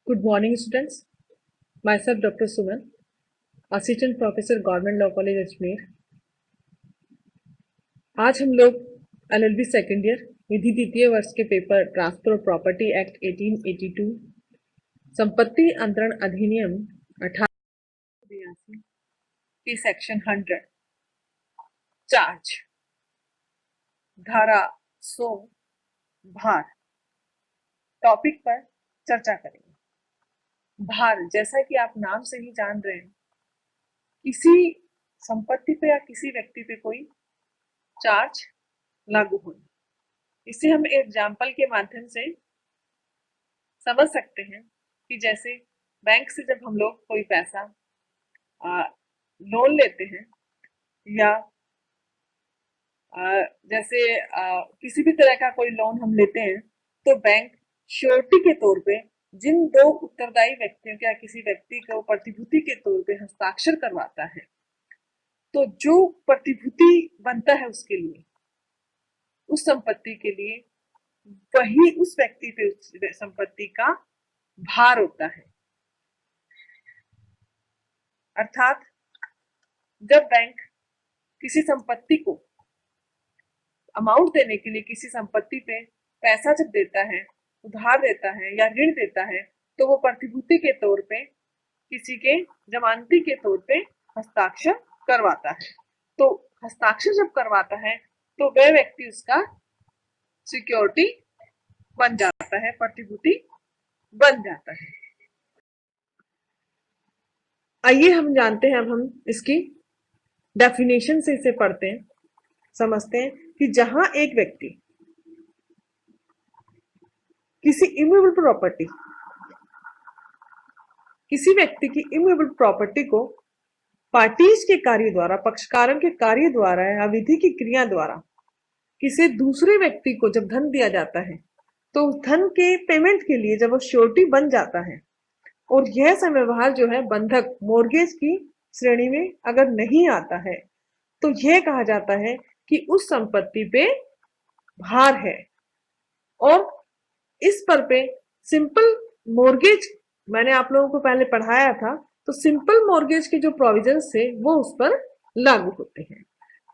Good morning, students. Myself, Dr. Suman, Assistant Professor, Government Law College, Ajmer. आज हम लोग LLB second year विधि द्वितीय वर्ष के paper transfer of property act 1882, संपत्ति अंतरण अधिनियम 1882 की सेक्शन 100 चार्ज धारा 100 भार टॉपिक पर चर्चा करेंगे। भार, जैसा कि आप नाम से ही जान रहे हैं, किसी संपत्ति पे या किसी व्यक्ति पे कोई चार्ज लागू होना। इसे हम एग्जाम्पल के माध्यम से समझ सकते हैं कि जैसे बैंक से जब हम लोग कोई पैसा लोन लेते हैं या जैसे किसी भी तरह का कोई लोन हम लेते हैं तो बैंक श्योरिटी के तौर पे जिन दो उत्तरदायी व्यक्तियों के या किसी व्यक्ति को प्रतिभूति के तौर पे हस्ताक्षर करवाता है, तो जो प्रतिभूति बनता है उसके लिए, उस संपत्ति के लिए, वही उस व्यक्ति पे उस संपत्ति का भार होता है। अर्थात जब बैंक किसी संपत्ति को अमाउंट देने के लिए किसी संपत्ति पे पैसा जब देता है, उधार देता है या ऋण देता है, तो वो प्रतिभूति के तौर पे किसी के जमानती के तौर पे हस्ताक्षर करवाता है। तो हस्ताक्षर जब करवाता है तो वह व्यक्ति उसका सिक्योरिटी बन जाता है, प्रतिभूति बन जाता है। आइए हम जानते हैं, अब हम इसकी डेफिनेशन से इसे पढ़ते हैं, समझते हैं कि जहां एक व्यक्ति किसी इमूवेबल प्रॉपर्टी, किसी व्यक्ति की इमूवेबल प्रॉपर्टी को पार्टीज के कार्य द्वारा, पक्षकारों के कार्य द्वारा या विधि की क्रिया द्वारा किसी दूसरे व्यक्ति को जब धन दिया जाता है, तो उस धन के पेमेंट के लिए जब वो श्योरिटी बन जाता है और यह व्यवहार जो है बंधक मोर्गेज की श्रेणी में अगर नहीं आता है, तो यह कहा जाता है कि उस संपत्ति पे भार है। और इस पर पे सिंपल मॉर्गेज मैंने आप लोगों को पहले पढ़ाया था, तो सिंपल मॉर्गेज के जो प्रोविजंस थे वो उस पर लागू होते हैं।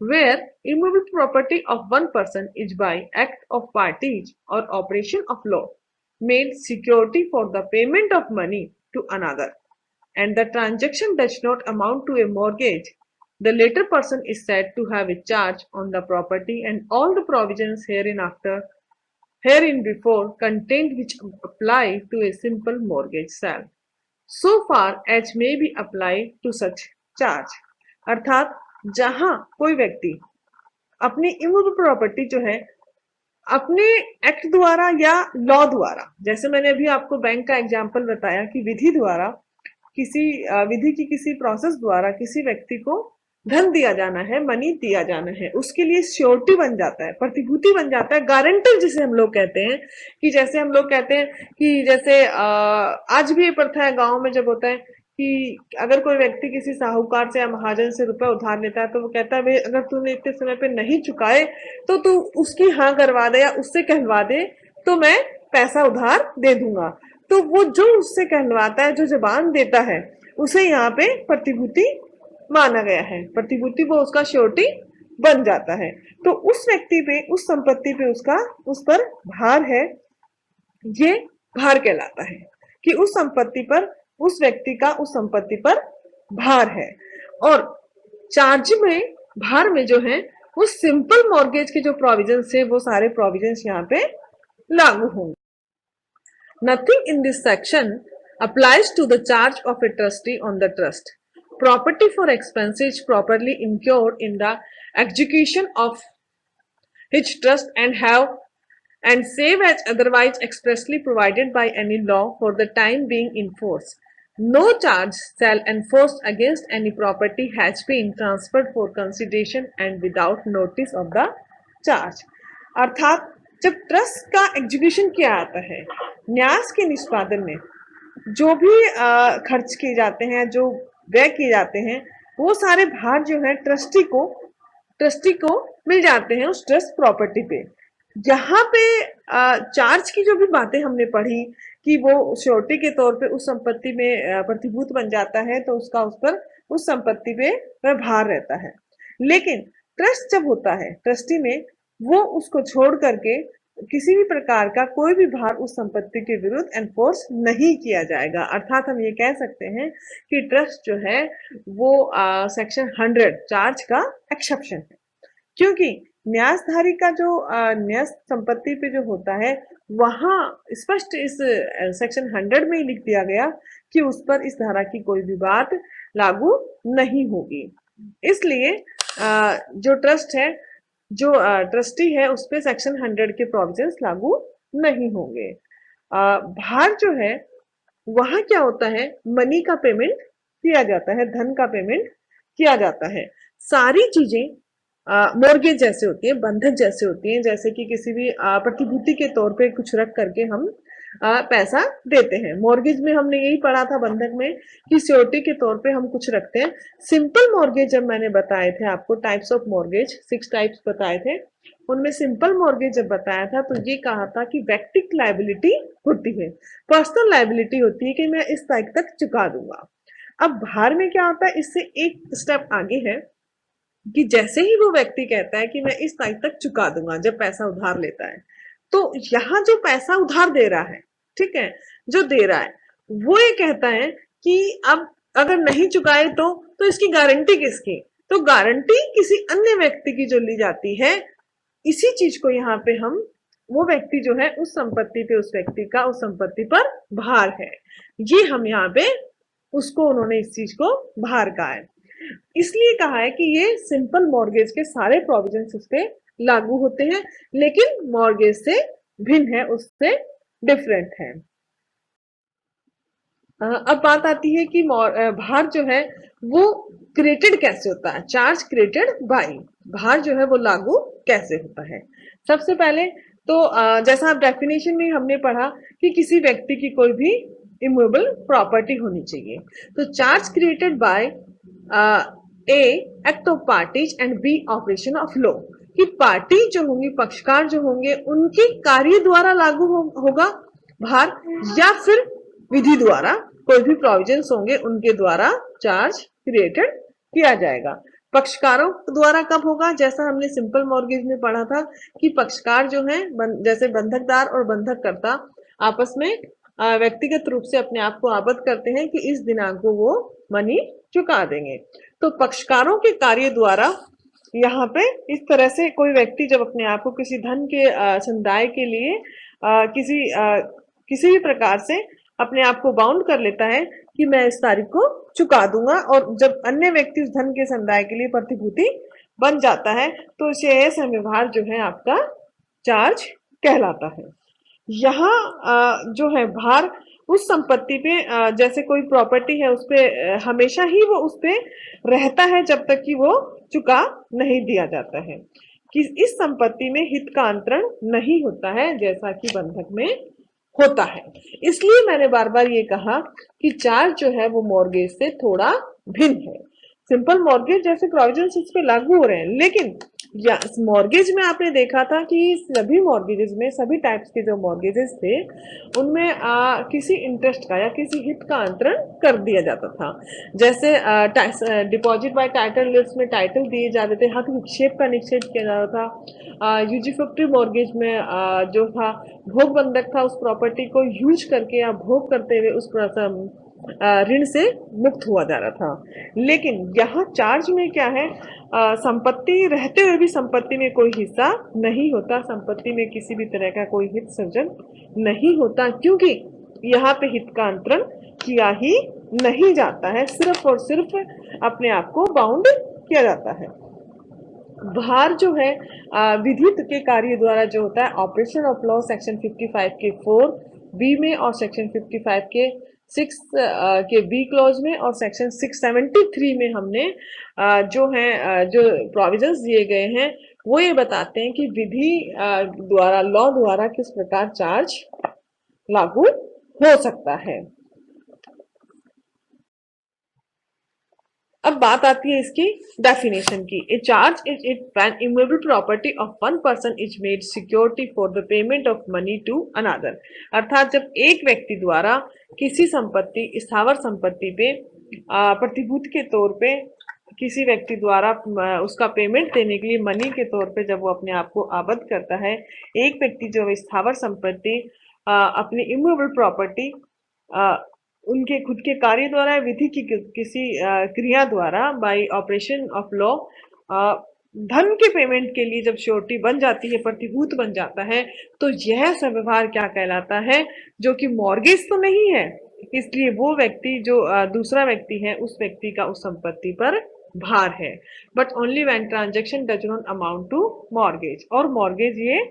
Where immovable property of one person is by act of parties or operation of law made security for the payment of money to another, and the transaction does not amount to a mortgage, the latter person is said to have a charge on the property, and all the provisions herein before contained which apply to a simple mortgage shall, so far as may be applied to such charge। अर्थात जहां कोई व्यक्ति अपनी immovable property जो है अपने act द्वारा या लॉ द्वारा, जैसे मैंने अभी आपको बैंक का एग्जांपल बताया कि विधि द्वारा, किसी विधि की किसी प्रोसेस द्वारा किसी व्यक्ति को धन दिया जाना है, मनी दिया जाना है, उसके लिए श्योरिटी बन जाता है, प्रतिभूति बन जाता है, गारंटर जिसे हम लोग कहते हैं। कि जैसे हम लोग कहते हैं कि जैसे आज भी ये प्रथा है गाँव में, जब होता है कि अगर कोई व्यक्ति किसी साहूकार से या महाजन से रुपए उधार लेता है, तो वो कहता है भाई अगर तूने इतने समय पे नहीं चुकाए तो तू उसकी हाँ करवा दे या उससे कहलवा दे, तो मैं पैसा उधार दे दूंगा। तो वो जो उससे कहलवाता है, जो जबान देता है, उसे यहाँ पे प्रतिभूति माना गया है, प्रतिभूति वो उसका श्योरिटी बन जाता है। तो उस व्यक्ति पे, उस संपत्ति पे उसका उस पर भार है, ये भार कहलाता है कि उस संपत्ति पर, उस व्यक्ति का उस संपत्ति पर भार है। और चार्ज में, भार में जो है वो सिंपल मॉर्गेज के जो प्रोविजंस है वो सारे प्रोविजंस यहाँ पे लागू होंगे। Nothing in this section applies to the charge of a trustee on the trust. Property for expenses properly incurred in the execution of his trust and save as otherwise expressly provided by any law for the time being in force. No charge shall enforce against any property has been transferred for consideration and without notice of the charge। अर्थात जब trust का execution किया जाता है, न्यास के निष्पादन में जो भी खर्च किए जाते हैं, जो व्यय किए जाते हैं, वो सारे भार जो है ट्रस्टी को मिल जाते हैं उस ट्रस्ट प्रॉपर्टी पे। यहाँ पे चार्ज की जो भी बातें हमने पढ़ी कि वो श्योरिटी के तौर पे उस संपत्ति में प्रतिभूत बन जाता है, तो उसका उस पर उस संपत्ति पे वह भार रहता है। लेकिन ट्रस्ट जब होता है ट्रस्टी में, वो उसको छोड़ करके किसी भी प्रकार का कोई भी भार उस संपत्ति के विरुद्ध एनफोर्स नहीं किया जाएगा। अर्थात हम ये कह सकते हैं कि ट्रस्ट जो है वो सेक्शन 100 चार्ज का एक्सेप्शन है, क्योंकि न्यासधारी का जो न्यास संपत्ति पे जो होता है, वहां स्पष्ट इस सेक्शन 100 में ही लिख दिया गया कि उस पर इस धारा की कोई भी बात लागू नहीं होगी। इसलिए जो ट्रस्ट है, जो ट्रस्टी है, उस पे सेक्शन 100 के प्रोविजंस लागू नहीं होंगे। भार जो है वहां क्या होता है, मनी का पेमेंट किया जाता है, धन का पेमेंट किया जाता है। सारी चीजें मॉर्गेज जैसे होती है, बंधक जैसे होती हैं, जैसे कि किसी भी प्रतिभूति के तौर पे कुछ रख करके हम पैसा देते हैं। मॉर्गेज में हमने यही पढ़ा था बंधक में कि सिक्योरिटी के तौर पे हम कुछ रखते हैं। सिंपल मॉर्गेज जब मैंने बताए थे आपको, टाइप्स ऑफ मॉर्गेज 6 टाइप्स बताए थे, उनमें सिंपल मॉर्गेज जब बताया था तो ये कहा था कि व्यक्तिगत लायबिलिटी होती है, पर्सनल लायबिलिटी होती है कि मैं इस तारीख तक चुका दूंगा। अब भार में क्या होता है, इससे एक स्टेप आगे है कि जैसे ही वो व्यक्ति कहता है कि मैं इस तारीख तक चुका दूंगा, जब पैसा उधार लेता है, तो यहाँ जो पैसा उधार दे रहा है, ठीक है, जो दे रहा है वो ये कहता है कि अब अगर नहीं चुकाए तो इसकी गारंटी किसकी, तो गारंटी किसी अन्य व्यक्ति की जो ली जाती है। इसी चीज को यहाँ पे हम, वो व्यक्ति जो है उस संपत्ति पे, उस व्यक्ति का उस संपत्ति पर भार है, ये हम यहाँ पे उसको, उन्होंने इस चीज को भार कहा है। इसलिए कहा है कि ये सिंपल मॉर्गेज के सारे प्रोविजंस इस पे लागू होते हैं, लेकिन मॉर्गेज से भिन्न है, उससे डिफरेंट है। अब बात आती है कि भार जो है वो क्रिएटेड कैसे होता है, चार्ज क्रिएटेड बाय, भार जो है वो लागू कैसे होता है। सबसे पहले तो जैसा आप डेफिनेशन में हमने पढ़ा कि किसी व्यक्ति की कोई भी इमूवेबल प्रॉपर्टी होनी चाहिए, तो charge created by a act of parties and b operation of law, कि पार्टी जो होंगी, पक्षकार जो होंगे, उनके कार्य द्वारा लागू होगा भार, या फिर विधि द्वारा कोई भी प्रोविजंस होंगे उनके द्वारा चार्ज क्रिएटेड किया जाएगा। पक्षकारों द्वारा कब होगा, जैसा हमने सिंपल मॉर्गेज में पढ़ा था कि पक्षकार जो है, जैसे बंधकदार और बंधककर्ता आपस में व्यक्तिगत रूप से अपने आप को आबद्ध करते हैं कि इस दिनांक को वो मनी चुका देंगे। तो पक्षकारों के कार्य द्वारा यहाँ पे इस तरह से कोई व्यक्ति जब अपने आप को किसी धन के समुदाय के लिए किसी भी प्रकार से अपने आप को बाउंड कर लेता है कि मैं इस तारीख को चुका दूंगा, और जब अन्य व्यक्ति उस धन के समुदाय के लिए प्रतिभूति बन जाता है, तो शेष व्यवहार जो है आपका चार्ज कहलाता है। यहाँ जो है भार उस संपत्ति पे, जैसे कोई प्रॉपर्टी है उस पे हमेशा ही वो उस पे रहता है जब तक कि वो चुका नहीं दिया जाता है, कि इस संपत्ति में हित का अंतरण नहीं होता है जैसा कि बंधक में होता है। इसलिए मैंने बार बार ये कहा कि चार्ज जो है वो मॉर्गेज से थोड़ा भिन्न है। सिंपल मॉर्गेज जैसे प्रोविजंस इस पे लागू हो रहे हैं, लेकिन या मॉर्गेज में आपने देखा था कि सभी मॉर्गेजेस में, सभी टाइप्स के जो मॉर्गेजेस थे उनमें किसी इंटरेस्ट का या किसी हित का अंतरण कर दिया जाता था। जैसे डिपॉजिट बाय टाइटल लिस्ट में टाइटल दिए जाते थे, हक निक्षेप का निक्षेप किया जाता था। यूजीफिफ्टी मॉर्गेज में जो था भोग बंधक था, उस प्रॉपर्टी को यूज करके या भोग करते हुए उस ऋण से मुक्त हुआ जा रहा था। लेकिन यहाँ चार्ज में क्या है, संपत्ति रहते हुए भी संपत्ति में कोई हिस्सा नहीं होता, संपत्ति में किसी भी तरह का कोई हित सर्जन नहीं होता, क्योंकि यहाँ पे हित का अंतरण किया ही नहीं जाता है, सिर्फ और सिर्फ अपने आप को बाउंड किया जाता है। भार जो है विधित के कार्य द्वारा जो होता है, ऑपरेशन ऑफ लॉ सेक्शन 55 के 4 बी में और सेक्शन 55 के 6 के बी क्लॉज में और सेक्शन 673 में हमने जो है जो प्रोविजंस दिए गए हैं वो ये बताते हैं कि विधि द्वारा, लॉ द्वारा किस प्रकार चार्ज लागू हो सकता है। अब बात आती है इसकी डेफिनेशन की। A charge is it when immovable property of one person is made security for the payment of money to another. अर्थात जब एक व्यक्ति द्वारा किसी संपत्ति, स्थावर संपत्ति पे प्रतिभूति के तौर पे किसी व्यक्ति द्वारा उसका पेमेंट देने के लिए मनी के तौर पे जब वो अपने आप को आबद्ध करता है, एक व्यक्ति जो स्थावर संपत्ति अपनी इमूवेबल प्रॉपर्टी उनके खुद के कार्य द्वारा, विधि की किसी क्रिया द्वारा, बाय ऑपरेशन ऑफ लॉ, धन के पेमेंट के लिए जब श्योरिटी बन जाती है, प्रतिभूत बन जाता है, तो यह सब व्यवहार क्या कहलाता है, जो कि मॉर्गेज तो नहीं है। इसलिए वो व्यक्ति जो दूसरा व्यक्ति है, उस व्यक्ति का उस संपत्ति पर भार है। But only when transaction does not amount to mortgage, और मॉर्गेज ये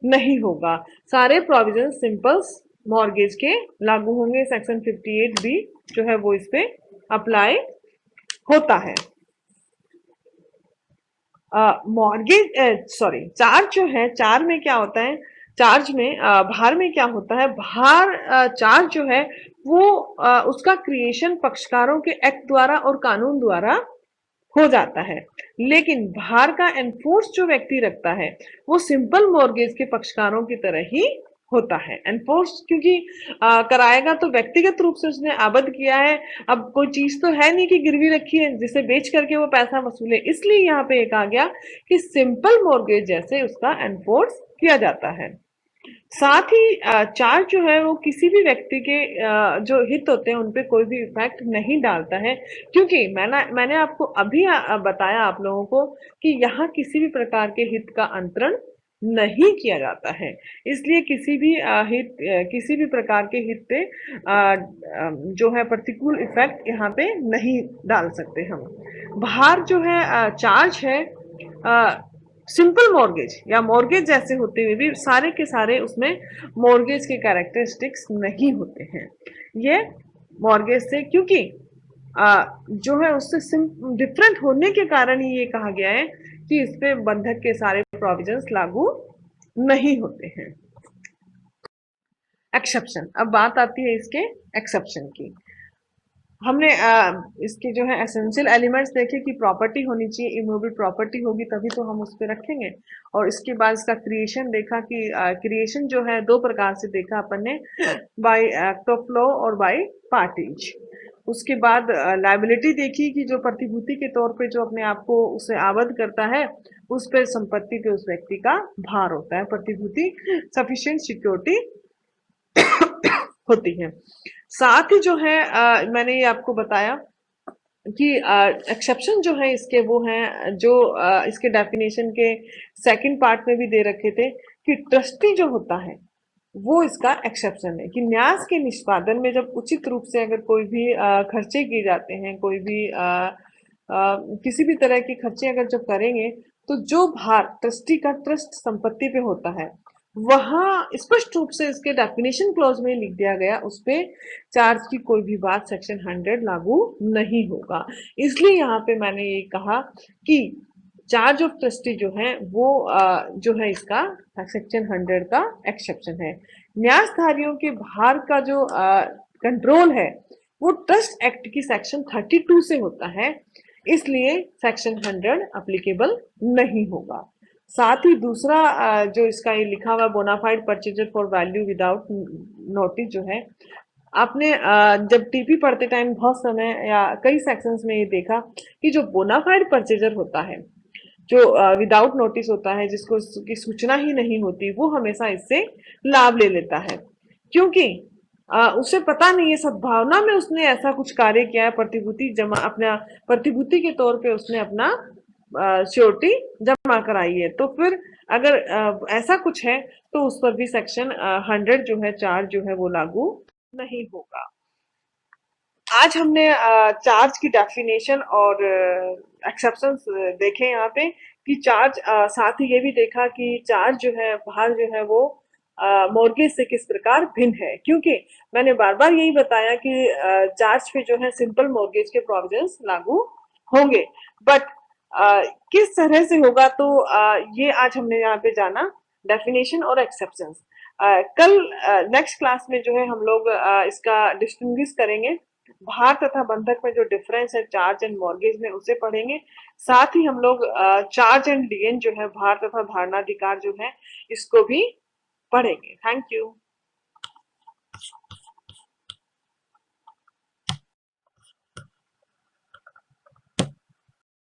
नहीं होगा। सारे प्रोविजन सिंपल मॉर्गेज के लागू होंगे। सेक्शन 58 बी जो है वो इस पे अप्लाई होता है। मॉर्गेज सॉरी चार्ज जो है, चार्ज में क्या होता है, चार्ज में भार में क्या होता है, भार चार्ज जो है वो उसका क्रिएशन पक्षकारों के एक्ट द्वारा और कानून द्वारा हो जाता है। लेकिन भार का एनफोर्स जो व्यक्ति रखता है वो सिंपल मॉर्गेज के पक्षकारों की तरह ही होता है। एनफोर्स क्योंकि कराएगा तो व्यक्तिगत रूप से उसने आबद्ध किया है, अब कोई चीज तो है नहीं कि गिरवी रखी है जिसे बेच करके वो पैसा वसूले, इसलिए यहाँ पे एक आ गया कि सिंपल मॉर्गेज जैसे उसका एनफोर्स किया जाता है। साथ ही चार्ज जो है वो किसी भी व्यक्ति के जो हित होते हैं उन पे कोई भी इफेक्ट नहीं डालता है, क्योंकि मैंने आपको अभी बताया आप लोगों को कि यहाँ किसी भी प्रकार के हित का अंतरण नहीं किया जाता है। इसलिए किसी भी किसी भी प्रकार के हित पे जो है प्रतिकूल इफेक्ट यहाँ पे नहीं डाल सकते हम। भार जो है चार्ज है सिंपल मॉर्गेज या मॉर्गेज जैसे होते हुए भी सारे के सारे उसमें मॉर्गेज के कैरेक्टरिस्टिक्स नहीं होते हैं। ये मॉर्गेज से क्योंकि जो है उससे डिफरेंट होने के कारण ही ये कहा गया है कि इस पे बंधक के सारे प्रोविजंस लागू नहीं होते हैं। एक्सेप्शन, अब बात आती है इसके एक्सेप्शन की। हमने इसके जो है एसेंशियल एलिमेंट्स देखे कि प्रॉपर्टी होनी चाहिए, इमूवेबल प्रॉपर्टी होगी तभी तो हम उस पर रखेंगे। और इसके बाद इसका क्रिएशन देखा कि क्रिएशन जो है दो प्रकार से देखा अपन ने, बाय एक्ट ऑफ लॉ और बाय पार्टीज। उसके बाद लायबिलिटी देखी कि जो प्रतिभूति के तौर पे जो अपने आप को उसे आबद्ध करता है उस पर संपत्ति पे उस व्यक्ति का भार होता है, प्रतिभूति सफिशिएंट सिक्योरिटी होती है। साथ ही जो है मैंने ये आपको बताया कि एक्सेप्शन जो है इसके वो हैं जो इसके डेफिनेशन के सेकंड पार्ट में भी दे रखे थे कि ट्रस्टी जो होता है वो इसका एक्सेप्शन है कि न्यास के निष्पादन में जब उचित रूप से अगर कोई भी खर्चे किए जाते हैं, कोई भी किसी भी तरह के खर्चे अगर जब करेंगे तो जो भार ट्रस्टी का ट्रस्ट संपत्ति पे होता है वहां स्पष्ट रूप से इसके डेफिनेशन क्लॉज में लिख दिया गया, उस पे चार्ज की कोई भी बात सेक्शन 100 लागू नहीं होगा। इसलिए यहाँ पे मैंने ये कहा कि चार्ज ऑफ ट्रस्टी जो है वो जो है इसका सेक्शन 100 का एक्सेप्शन है। न्यासधारियों के भार का जो कंट्रोल है वो ट्रस्ट एक्ट की सेक्शन 32 से होता है, इसलिए सेक्शन 100 अप्लीकेबल नहीं होगा। साथ ही दूसरा जो इसका ये लिखा हुआ bona fide purchaser for value without notice जो है, आपने जब टीपी पढ़ते टाइम बहुत समय या कई सेक्शंस में ये देखा कि जो बोनाफाइड परचेजर होता है, जो विदाउट नोटिस होता है, जिसको की सूचना ही नहीं होती, वो हमेशा इससे लाभ ले लेता है, क्योंकि उसे पता नहीं है, सद्भावना में उसने ऐसा कुछ कार्य किया है, प्रतिभूति जमा अपना प्रतिभूति के तौर पे उसने अपना श्योरिटी जमा कराई है, तो फिर अगर ऐसा कुछ है तो उस पर भी सेक्शन 100 जो है चार्ज जो है वो लागू नहीं होगा। आज हमने चार्ज की डेफिनेशन और एक्सेप्शंस देखे यहाँ पे कि चार्ज, साथ ही ये भी देखा कि चार्ज जो है भार जो है वो मॉर्गेज से किस प्रकार भिन्न है, क्योंकि मैंने बार बार यही बताया कि चार्ज पे जो है सिंपल मॉर्गेज के प्रोविजंस लागू होंगे, बट किस तरह से होगा, तो ये आज हमने यहाँ पे जाना डेफिनेशन और एक्सेप्शंस। कल नेक्स्ट क्लास में जो है हम लोग इसका डिस्टिंग्विश करेंगे भार तथा बंधक में जो डिफरेंस है चार्ज एंड मॉर्गेज में, उसे पढ़ेंगे। साथ ही हम लोग चार्ज एंड लिएन जो है, भार तथा धारणाधिकार जो है, इसको भी पढ़ेंगे। Thank you.